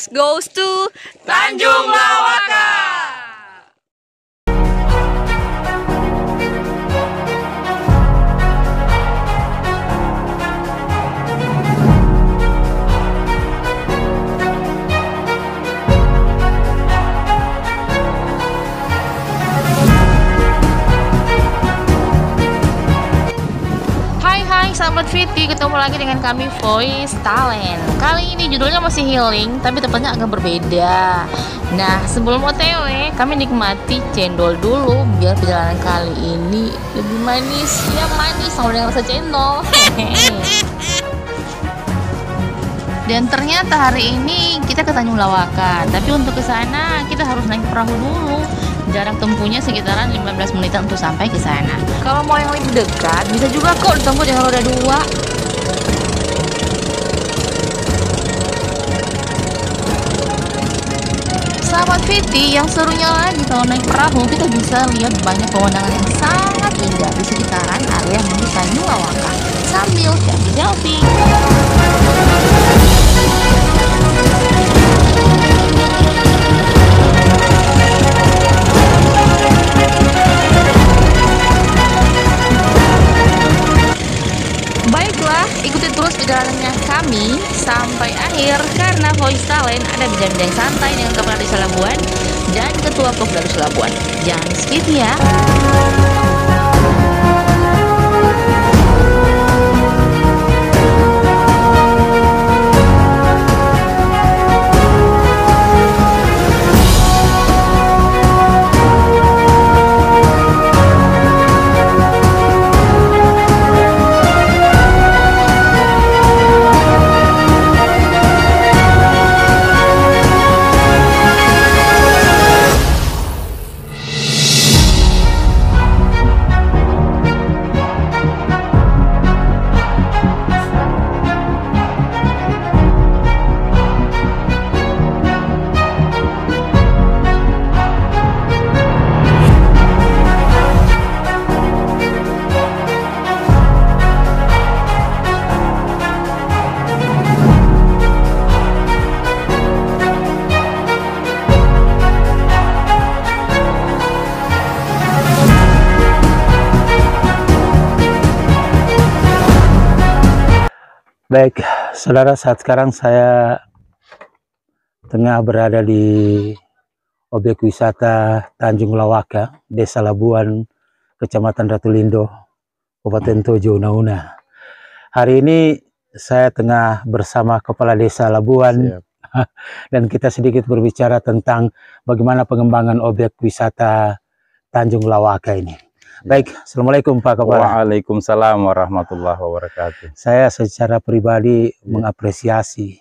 points goes to Tanjung Lawaka. Sahabat Fiti, ketemu lagi dengan kami Voice Talent. Kali ini judulnya masih healing, tapi tempatnya agak berbeda. Nah, sebelum OTW, kami nikmati cendol dulu biar perjalanan kali ini lebih manis. Ya manis sama dengan rasa cendol. Dan ternyata hari ini kita ke Tanjung Lawaka, tapi untuk ke sana kita harus naik perahu dulu. Jarak tempuhnya sekitaran 15 menit untuk sampai ke sana. Kalau mau yang lebih dekat, bisa juga kok ditempuh dengan roda 2. Sahabat Fiti, yang serunya lagi kalau naik perahu, kita bisa lihat banyak pemandangan yang sangat indah di sekitaran area menuju Tanjung Lawaka sambil selfie-selfie. Baiklah, ikuti terus perjalanannya kami sampai akhir karena Voice Talent ada bincang-bincang santai dengan Kepala Desa Labuan dan Ketua Pokdarus Labuan. Jangan di skip ya. Baik, saudara, saat sekarang saya tengah berada di objek wisata Tanjung Lawaka, Desa Labuan, Kecamatan Ratulindo, Kabupaten Tojo, Una-Una. Hari ini saya tengah bersama Kepala Desa Labuan. Siap. Dan kita sedikit berbicara tentang bagaimana pengembangan objek wisata Tanjung Lawaka ini. Baik, Assalamualaikum Pak Kepala. Waalaikumsalam warahmatullahi wabarakatuh. Saya secara pribadi mengapresiasi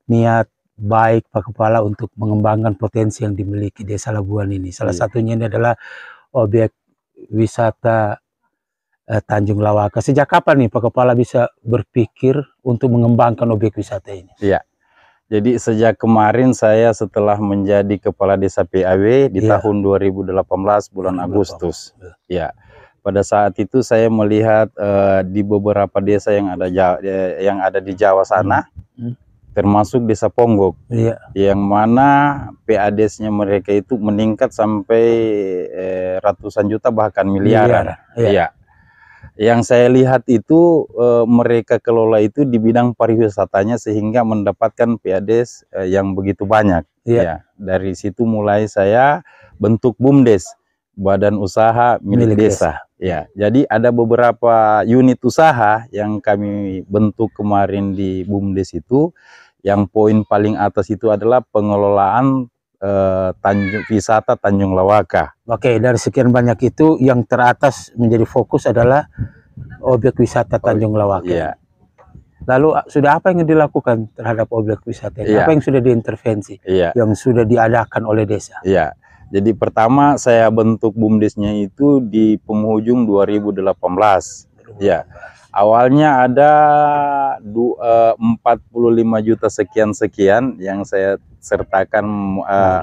niat baik Pak Kepala untuk mengembangkan potensi yang dimiliki Desa Labuan ini. Salah satunya ini adalah objek wisata Tanjung Lawaka. Sejak kapan nih Pak Kepala bisa berpikir untuk mengembangkan objek wisata ini? Iya. Jadi sejak kemarin saya setelah menjadi Kepala Desa PAW di tahun 2018 bulan Agustus. Ya, pada saat itu saya melihat di beberapa desa yang ada di Jawa sana, termasuk Desa Ponggok, yang mana PADS-nya mereka itu meningkat sampai ratusan juta bahkan miliaran. Iya. Yang saya lihat itu mereka kelola itu di bidang pariwisatanya sehingga mendapatkan PADS yang begitu banyak. Ya, dari situ mulai saya bentuk BUMDes, Badan Usaha Milik Desa. Ya, jadi ada beberapa unit usaha yang kami bentuk kemarin di BUMDes itu. Yang poin paling atas itu adalah pengelolaan wisata Tanjung Lawaka. Oke, dari sekian banyak itu yang teratas menjadi fokus adalah objek wisata Tanjung Lawaka. Iya. Lalu sudah apa yang dilakukan terhadap objek wisata ini? Apa yang sudah diintervensi? Yang sudah diadakan oleh desa? Iya. Jadi pertama saya bentuk BUMDesnya itu di penghujung 2018. Ya. Awalnya ada 45 juta sekian-sekian yang saya sertakan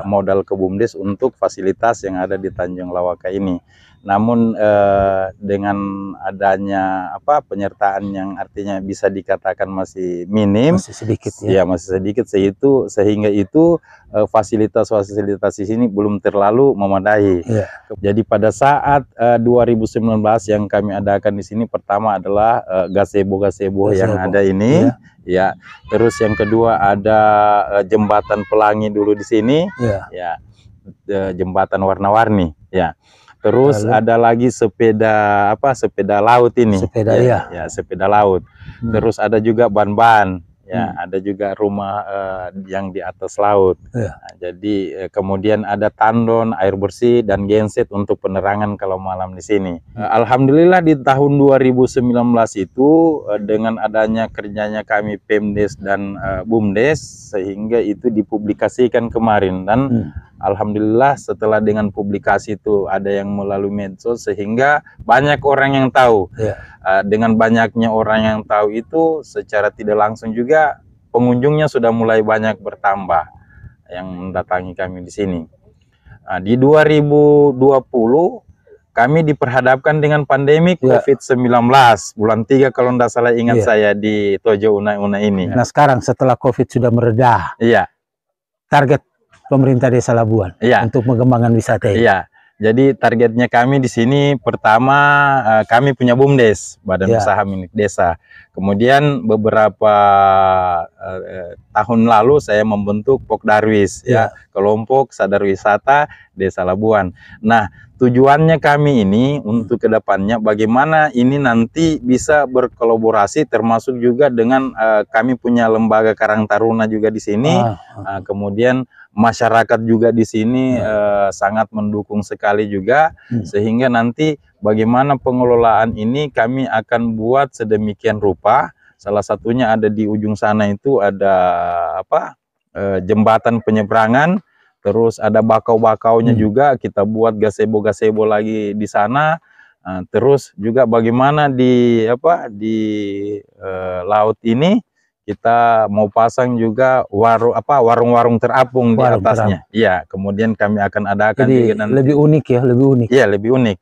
modal ke BUMDes untuk fasilitas yang ada di Tanjung Lawaka ini. namun dengan adanya penyertaan yang artinya bisa dikatakan masih minim, masih sedikit ya. Ya masih sedikit, sehingga itu fasilitas-fasilitas di sini belum terlalu memadai. Ya. Jadi pada saat 2019 yang kami adakan di sini, pertama adalah gazebo yang ada ini, ya. Terus yang kedua ada jembatan pelangi dulu di sini, ya, jembatan warna-warni, ya. Terus ada lagi sepeda sepeda laut ini, sepeda laut. Terus ada juga ban-ban, ya, ada juga rumah yang di atas laut. Nah, jadi kemudian ada tandon, air bersih dan genset untuk penerangan kalau malam di sini. Alhamdulillah di tahun 2019 itu dengan adanya kerjanya kami Pemdes dan Bumdes, sehingga itu dipublikasikan kemarin, dan alhamdulillah setelah dengan publikasi itu ada yang melalui medsos sehingga banyak orang yang tahu. Dengan banyaknya orang yang tahu itu secara tidak langsung juga pengunjungnya sudah mulai banyak bertambah yang mendatangi kami di sini. Di 2020 kami diperhadapkan dengan pandemi COVID-19 bulan 3 kalau tidak salah ingat saya di Tojo Una ini. Nah sekarang setelah COVID sudah mereda, target pemerintah Desa Labuan untuk mengembangkan wisata ini. Jadi targetnya kami di sini pertama kami punya BUMDes, Badan Usaha Milik Desa. Kemudian beberapa tahun lalu saya membentuk Pokdarwis, kelompok sadar wisata Desa Labuan. Nah, tujuannya kami ini untuk kedepannya bagaimana ini nanti bisa berkolaborasi, termasuk juga dengan kami punya lembaga Karang Taruna juga di sini. Kemudian masyarakat juga di sini sangat mendukung sekali juga, sehingga nanti bagaimana pengelolaan ini kami akan buat sedemikian rupa. Salah satunya ada di ujung sana itu ada jembatan penyeberangan, terus ada bakau-bakaunya juga kita buat gazebo lagi di sana. Terus juga bagaimana di laut ini kita mau pasang juga warung-warung terapung di atasnya. Iya, kemudian kami akan adakan juga nanti. Lebih unik ya, lebih unik. Iya, lebih unik.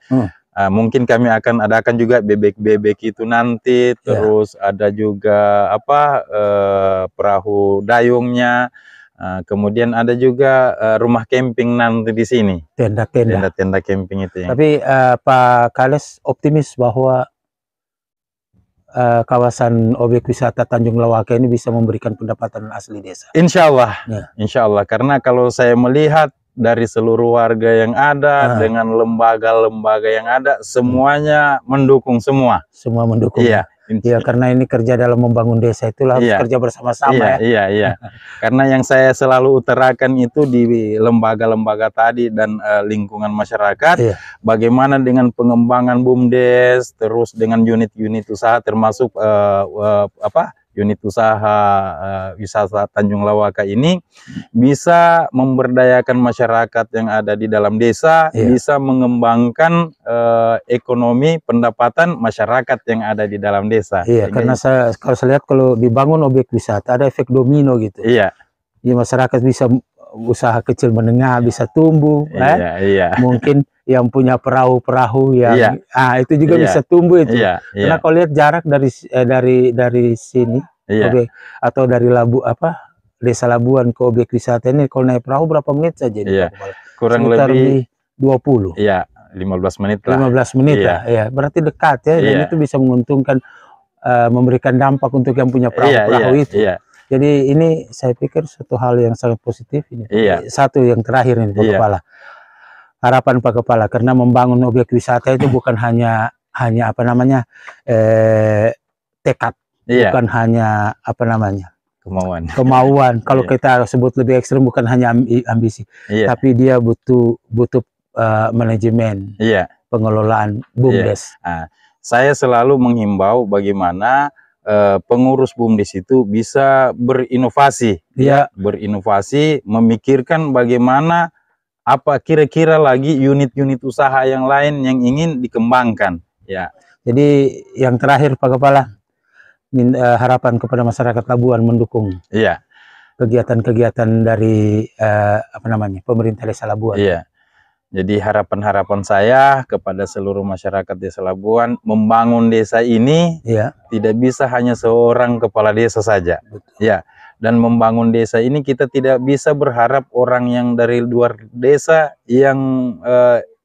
Mungkin kami akan adakan juga bebek-bebek itu nanti, terus ada juga perahu dayungnya. Kemudian ada juga rumah camping nanti di sini. Tenda-tenda camping itu. Tapi Pak Kales optimis bahwa kawasan objek wisata Tanjung Lawaka ini bisa memberikan pendapatan asli desa. Insya Allah, insya Allah. Karena kalau saya melihat dari seluruh warga yang ada dengan lembaga-lembaga yang ada, semuanya mendukung semua. Semua mendukung. Iya. Ya, karena ini kerja dalam membangun desa itulah harus kerja bersama-sama. Iya. Karena yang saya selalu utarakan itu di lembaga-lembaga tadi dan lingkungan masyarakat, bagaimana dengan pengembangan BUMDes, terus dengan unit-unit usaha, termasuk unit usaha wisata Tanjung Lawaka ini bisa memberdayakan masyarakat yang ada di dalam desa, bisa mengembangkan ekonomi pendapatan masyarakat yang ada di dalam desa. Karena kalau saya lihat kalau dibangun objek wisata ada efek domino gitu. Ya, masyarakat bisa usaha kecil menengah bisa tumbuh, mungkin yang punya perahu-perahu yang itu juga bisa tumbuh itu. Karena kalau lihat jarak dari sini atau dari Desa Labuan ke objek wisata ini kalau naik perahu berapa menit saja? Kurang lebih 20. 15 menit lah. 15 menit lah. Berarti dekat ya, dan itu bisa menguntungkan, memberikan dampak untuk yang punya perahu-perahu itu. Jadi ini saya pikir satu hal yang sangat positif ini. Satu yang terakhir ini Pak Kepala. Harapan Pak Kepala, karena membangun objek wisata itu bukan hanya tekad, bukan hanya kemauan. Kalau kita sebut lebih ekstrem bukan hanya ambisi, tapi dia butuh manajemen, pengelolaan BUMDes. Saya selalu menghimbau bagaimana pengurus BUMDes itu bisa berinovasi, berinovasi, memikirkan bagaimana apa kira-kira lagi unit-unit usaha yang lain yang ingin dikembangkan. Jadi yang terakhir Pak Kepala, harapan kepada masyarakat Labuan mendukung kegiatan-kegiatan dari pemerintah Desa Labuan. Jadi harapan-harapan saya kepada seluruh masyarakat Desa Labuan, membangun desa ini Iya. tidak bisa hanya seorang kepala desa saja. Ya, dan membangun desa ini kita tidak bisa berharap orang yang dari luar desa yang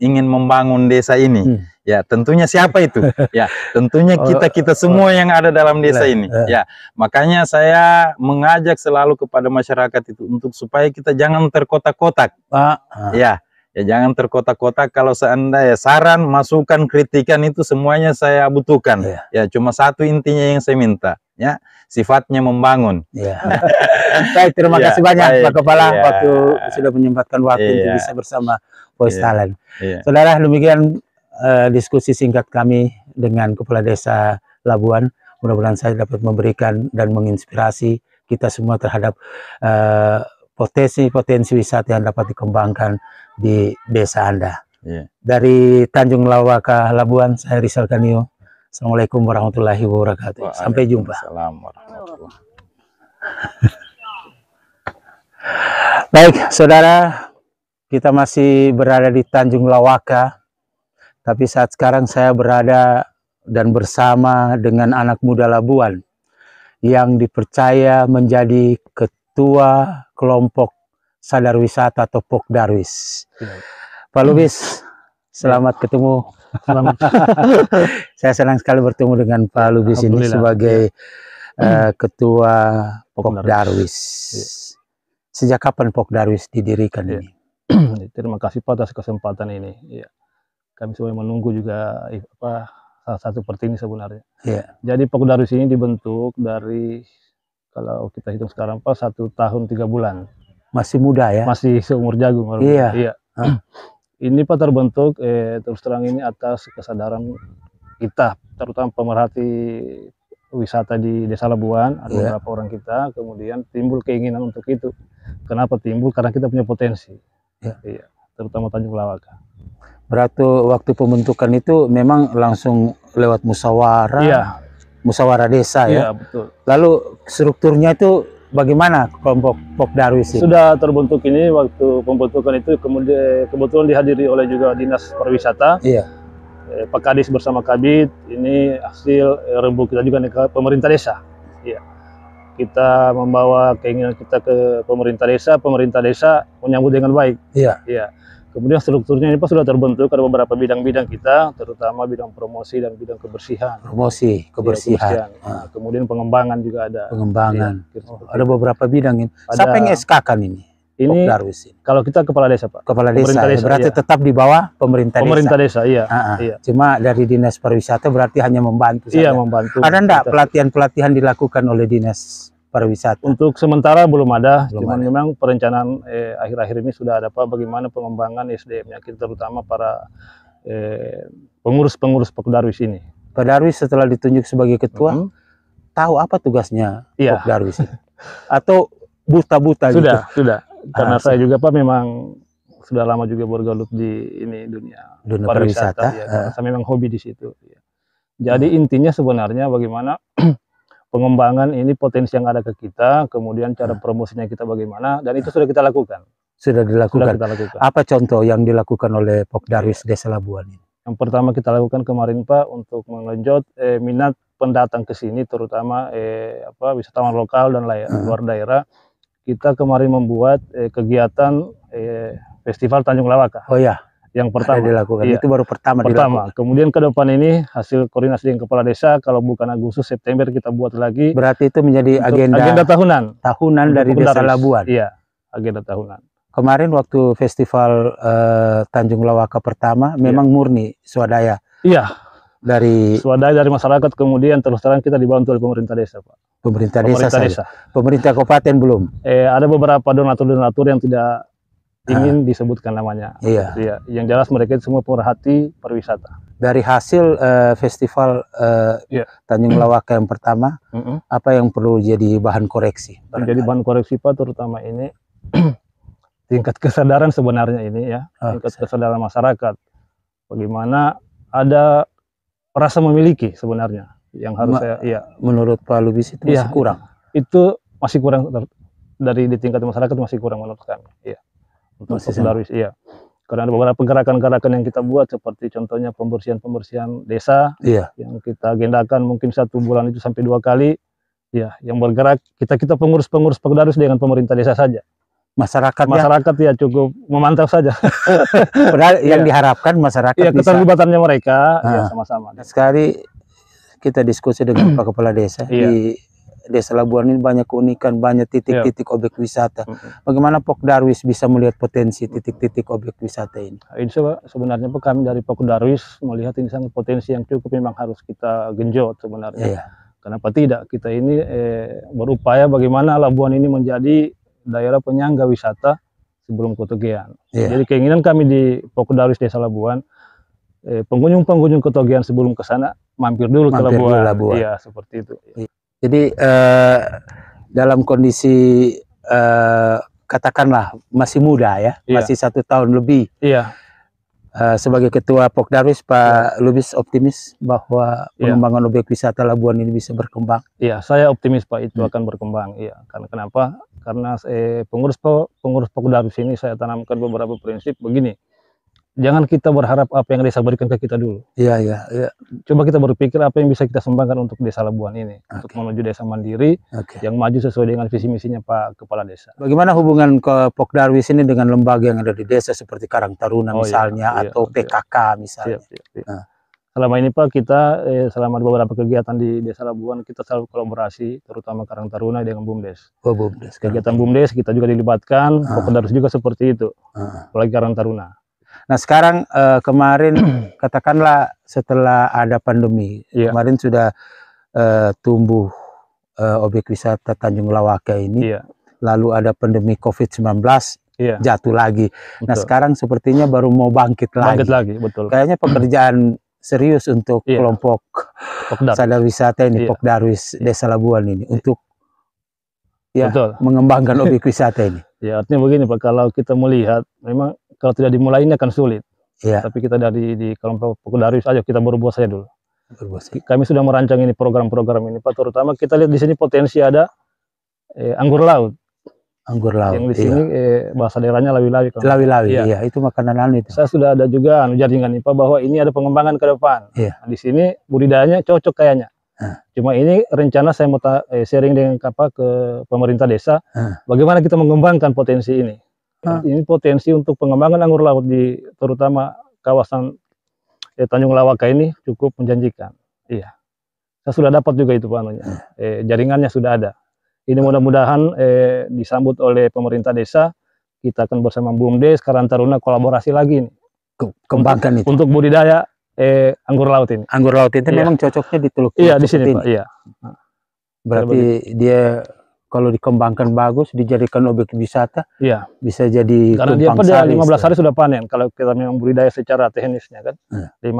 ingin membangun desa ini. Ya, tentunya siapa itu? Ya, tentunya kita semua yang ada dalam desa ini. Ya, makanya saya mengajak selalu kepada masyarakat itu untuk supaya kita jangan terkotak-kotak. Ya, jangan terkotak-kotak. Kalau seandainya saran, masukan, kritikan itu semuanya saya butuhkan. Ya, cuma satu intinya yang saya minta. Ya, sifatnya membangun. Baik, terima kasih banyak Pak Kepala waktu sudah menyempatkan waktu untuk bisa bersama Voice Talent. Saudara, demikian diskusi singkat kami dengan Kepala Desa Labuan. Mudah-mudahan saya dapat memberikan dan menginspirasi kita semua terhadap potensi-potensi wisata yang dapat dikembangkan di desa Anda. Dari Tanjung Lawaka, Labuan, saya Rizal Kanio. Assalamualaikum warahmatullahi wabarakatuh. Sampai jumpa. Baik, saudara, kita masih berada di Tanjung Lawaka, tapi saat sekarang saya berada dan bersama dengan anak muda Labuan yang dipercaya menjadi ketua kelompok sadar wisata atau Pokdarwis. Pak Lubis, selamat ketemu. Saya senang sekali bertemu dengan Pak Lubis ini sebagai ketua Pokdarwis. Sejak kapan Pokdarwis didirikan ini? Terima kasih Pak atas kesempatan ini. Ya. Kami semua menunggu juga salah satu pertini sebenarnya. Jadi Pokdarwis ini dibentuk dari, kalau kita hitung sekarang Pak, 1 tahun 3 bulan. Masih muda ya? Masih seumur jagung. Iya. Ini Pak terbentuk terus terang ini atas kesadaran kita, terutama pemerhati wisata di Desa Labuan, ada beberapa orang kita, kemudian timbul keinginan untuk itu. Kenapa timbul? Karena kita punya potensi, terutama Tanjung Lawaka. Berarti waktu pembentukan itu memang langsung lewat musyawarah, musyawarah desa ya? Iya, betul. Lalu strukturnya itu bagaimana kelompok Pokdarwis ini? Sudah terbentuk ini waktu pembentukan itu, kemudian kebetulan dihadiri oleh juga Dinas Pariwisata. Pak Kadis bersama Kabid, ini hasil rembu kita juga ke pemerintah desa. Kita membawa keinginan kita ke pemerintah desa menyambut dengan baik. Kemudian strukturnya ini Pak sudah terbentuk, ada beberapa bidang-bidang kita, terutama bidang promosi dan bidang kebersihan. Kebersihan. Kemudian pengembangan juga ada. Pengembangan. Ada beberapa bidang ini. Siapa yang SK kan ini? Ini kalau kita kepala desa Pak. Kepala desa, berarti tetap di bawah pemerintah desa. Pemerintah desa, Cuma dari Dinas Pariwisata berarti hanya membantu saja. Membantu. Ada enggak pelatihan-pelatihan dilakukan oleh Dinas Pariwisata? Untuk sementara belum ada, cuman memang perencanaan akhir-akhir ini sudah ada Pak, bagaimana pengembangan SDM-nya kita, terutama para pengurus-pengurus Pokdarwis ini. Pak Darwis setelah ditunjuk sebagai ketua, tahu apa tugasnya Pokdarwis ini? Atau buta-buta gitu? Sudah. Karena saya juga Pak memang sudah lama juga bergelut di ini dunia pariwisata. Saya memang hobi di situ. Jadi intinya sebenarnya bagaimana pengembangan ini potensi yang ada ke kita, kemudian cara promosinya kita bagaimana, dan itu sudah kita lakukan. Sudah dilakukan. Apa contoh yang dilakukan oleh Pokdarwis Desa Labuan ini? Yang pertama kita lakukan kemarin Pak untuk mengenjot minat pendatang ke sini, terutama wisatawan lokal dan luar daerah. Kita kemarin membuat kegiatan Festival Tanjung Lawaka. Yang pertama dilakukan. Itu baru pertama. Kemudian ke depan ini hasil koordinasi dengan kepala desa, kalau bukan Agustus September kita buat lagi. Berarti itu menjadi agenda tahunan dari Desa Labuan. Iya, agenda tahunan. Kemarin waktu Festival Tanjung Lawaka pertama memang murni swadaya. Dari masyarakat, kemudian terus terang kita dibantu oleh pemerintah desa Pak. Pemerintah desa. Pemerintah kabupaten belum? Ada beberapa donatur-donatur yang tidak ingin disebutkan namanya. Yang jelas mereka semua pemerhati pariwisata. Dari hasil festival Tanjung Lawaka yang pertama, apa yang perlu jadi bahan koreksi? Jadi bahan koreksi Pak, terutama ini tingkat kesadaran sebenarnya ini tingkat kesadaran masyarakat. Bagaimana ada rasa memiliki sebenarnya yang harus menurut Pak Lubis itu masih kurang. Itu masih kurang dari di tingkat masyarakat, masih kurang menurut kami. Untuk Pokdarwis, Karena ada beberapa gerakan-gerakan yang kita buat seperti contohnya pembersihan desa yang kita agendakan mungkin 1 bulan itu sampai 2 kali. Ya, yang bergerak kita pengurus-pengurus Pokdarwis dengan pemerintah desa saja. Masyarakat ya cukup memantau saja. Padahal yang diharapkan masyarakat ya, bisa. keterlibatannya mereka ya sama-sama. Sekali kita diskusi dengan Pak Kepala Desa di Desa Labuan ini banyak keunikan, banyak titik-titik objek wisata. Bagaimana Pokdarwis bisa melihat potensi titik-titik objek wisata ini? Sebenarnya kami dari Pokdarwis melihat ini sangat potensi yang cukup memang harus kita genjot sebenarnya. Kenapa tidak? Kita ini berupaya bagaimana Labuan ini menjadi daerah penyangga wisata sebelum Kotogean. Jadi keinginan kami di Pokdarwis Desa Labuan, pengunjung-pengunjung Kotogean sebelum ke sana mampir dulu ke Labuan. Iya, seperti itu. Jadi dalam kondisi katakanlah masih muda ya, masih 1 tahun lebih. Sebagai Ketua Pokdarwis, Pak Lubis optimis bahwa pengembangan objek wisata Labuan ini bisa berkembang. Iya, saya optimis Pak itu akan berkembang. Iya, karena kenapa? Karena pengurus Pokdarwis ini saya tanamkan beberapa prinsip begini. Jangan kita berharap apa yang desa berikan ke kita dulu. Iya. Coba kita berpikir apa yang bisa kita sumbangkan untuk Desa Labuan ini, untuk menuju desa mandiri yang maju sesuai dengan visi misinya Pak Kepala Desa. Bagaimana hubungan ke Pokdarwis ini dengan lembaga yang ada di desa seperti Karang Taruna misalnya atau PKK misalnya? Selama ini Pak kita selama beberapa kegiatan di Desa Labuan kita selalu kolaborasi, terutama Karang Taruna dengan BUMDes. BUMDes. Kegiatan BUMDes kita juga dilibatkan, Pokdarwis juga seperti itu, apalagi Karang Taruna. Nah sekarang kemarin katakanlah setelah ada pandemi, kemarin sudah tumbuh objek wisata Tanjung Lawaka ini, lalu ada pandemi COVID-19, jatuh lagi. Nah sekarang sepertinya baru mau bangkit lagi. Betul. Kayaknya pekerjaan serius untuk kelompok sadar wisata ini, Pokdarwis Desa Labuan ini, untuk mengembangkan objek wisata ini. Ya artinya begini Pak, kalau kita melihat memang kalau tidak dimulai ini akan sulit. Tapi kita di kelompok Pokdarwis aja kita berbuat saja dulu. Kami sudah merancang ini program-program ini Pak, terutama kita lihat di sini potensi ada anggur laut. Anggur laut. Yang di sini bahasa daerahnya lawi-lawi. Lawi-lawi, itu makanan itu. Saya sudah ada juga jaringan ini Pak bahwa ini ada pengembangan ke depan. Di sini budidayanya cocok kayaknya. Cuma ini rencana saya mau sharing dengan ke pemerintah desa, bagaimana kita mengembangkan potensi ini. Ini potensi untuk pengembangan anggur laut di terutama kawasan Tanjung Lawaka ini cukup menjanjikan. Saya sudah dapat juga itu Pak, jaringannya sudah ada. Ini mudah-mudahan disambut oleh pemerintah desa, kita akan bersama BUMDes, Karang Taruna kolaborasi lagi nih. Kembangkan itu. Untuk budidaya anggur laut ini. Anggur laut itu memang cocoknya di Teluk. Di sini Pak. Berarti dia kalau dikembangkan bagus, dijadikan objek wisata, bisa jadi karena dia pada 15 hari sudah panen. Kalau kita memang budidaya secara teknisnya kan, 15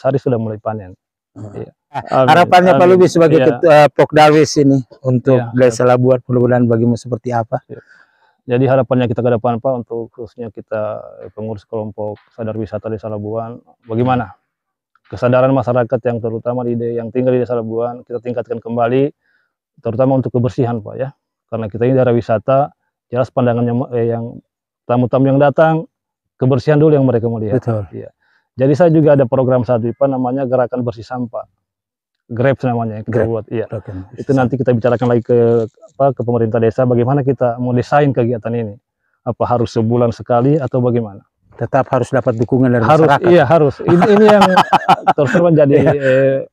hari sudah mulai panen. Harapannya Pak Lubis sebagai Pokdarwis ini untuk Desa Labuan, mudah-mudahan bagimu seperti apa? Jadi harapannya kita ke depan Pak, untuk khususnya kita pengurus kelompok sadar wisata Desa Labuan, bagaimana kesadaran masyarakat yang terutama yang tinggal di Desa Labuan kita tingkatkan kembali, terutama untuk kebersihan Pak ya, karena kita ini daerah wisata, jelas pandangannya yang tamu-tamu yang datang, kebersihan dulu yang mereka melihat. Betul. Jadi saya juga ada program saat ini Pak, namanya Gerakan Bersih Sampah, GREBS namanya yang kita buat. Itu nanti kita bicarakan lagi ke pemerintah desa, bagaimana kita mau desain kegiatan ini, apa harus sebulan sekali atau bagaimana? Tetap harus dapat dukungan dari masyarakat. Iya harus. Ini yang terus menjadi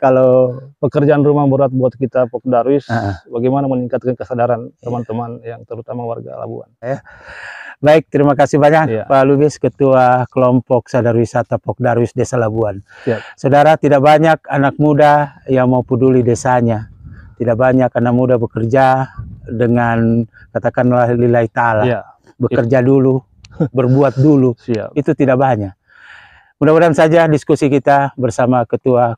kalau pekerjaan rumah berat buat kita Pokdarwis, bagaimana meningkatkan kesadaran teman-teman yang terutama warga Labuan. Baik, terima kasih banyak Pak Lubis, Ketua Kelompok Sadar Wisata Pokdarwis Desa Labuan. Saudara, tidak banyak anak muda yang mau peduli desanya. Tidak banyak anak muda bekerja dengan katakanlah lillahi ta'ala. Bekerja dulu, berbuat dulu. Itu tidak banyak. Mudah-mudahan saja diskusi kita bersama Ketua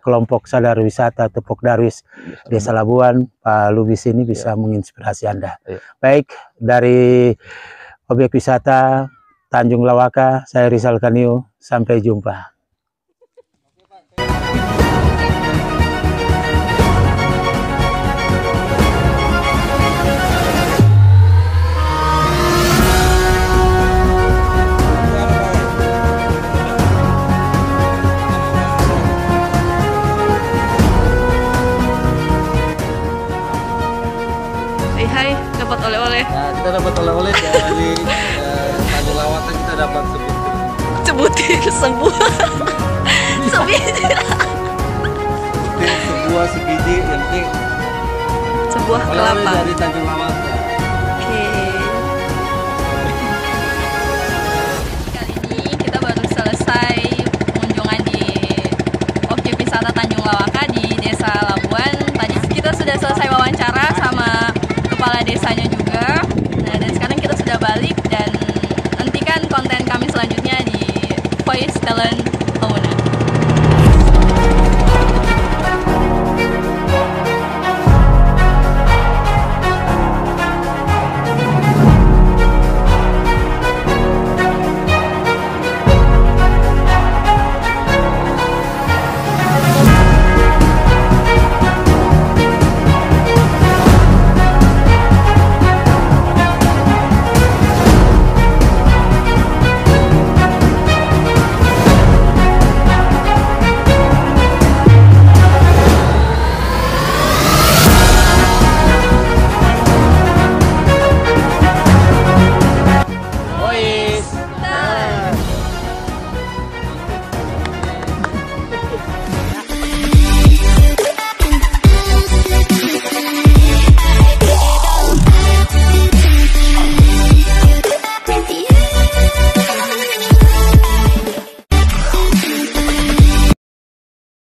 Kelompok Sadar Wisata atau Pokdarwis Desa Labuan, Pak Lubis ini bisa menginspirasi Anda. Baik, dari objek wisata Tanjung Lawaka, saya Rizal Kanio, sampai jumpa. dapat oleh-oleh. Nah, kita dapat oleh-oleh dari Tanjung Lawaka, kita dapat Sebutir sebuah. Sebiji. sebuah sebiji yang penting Sebuah oleh-oleh kelapa. dari Tanjung Lawaka.